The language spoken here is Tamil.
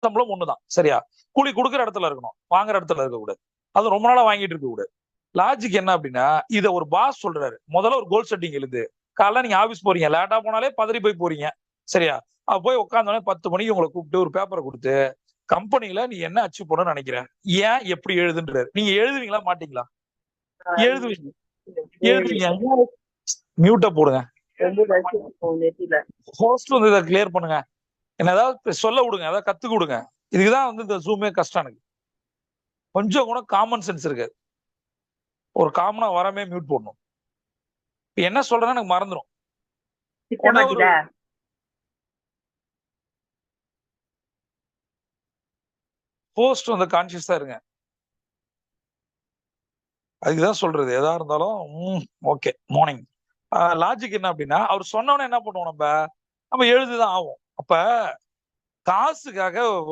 சம்பளம் ஒண்ணுதான். சரியா? கூலி குடுக்குற இடத்துல இருக்கணும். வாங்குற இடத்துல இருக்கக்கூடாது. அது ரொம்ப நாளா வாங்கிட்டு இருக்கக்கூடாது. லாஜிக் என்ன அப்படின்னா, இத ஒரு பாஸ் சொல்றாரு. முதல்ல ஒரு கோல் செட்டிங் எழுது. காலைல நீங்க ஆபீஸ் போறீங்க. லேட்டா போனாலே பதறி போய் போறீங்க. சரியா? போய் உட்கார்ந்த உடனே 10 மணிக்கு உங்கள கூப்பிட்டு ஒரு பேப்பர குடுத்து, கம்பெனில நீ என்ன அச்சீவ் பண்ணணும்னு நினைக்கிற? ஏன்? எப்படி எழுதுன்றாரு. நீங்க எழுதுவீங்களா? மாட்டீங்களா? எழுதுவீங்க. எழுதுவீங்க. மியூட்ட போடுங்க. ஹோஸ்ட் வந்து இத கிளியர் பண்ணுங்க. என்ன ஏதாவது சொல்ல விடுங்க. ஏதாவது கத்துக்க விடுங்க. இதுக்கு தான் வந்து இந்த ஜூமே கஷ்டம் எனக்கு. கொஞ்சம் கூட காமன் சென்ஸ் இருக்காது. ஒரு காமனா வரமே மியூட் போடணும். இப்ப என்ன சொல்றேன்னு எனக்கு மறந்துரும். உடனே ஒரு ஹோஸ்ட் வந்து கான்ஷியஸா இருங்க. அதுக்குதான் சொல்றது. எதா இருந்தாலும் ஓகே மார்னிங். லாஜிக் என்ன அப்படின்னா, அவர் சொன்ன உடனே என்ன பண்ணுவோம் நம்ம? நம்ம எழுதிதான் ஆவோம். அப்ப காசுக்காக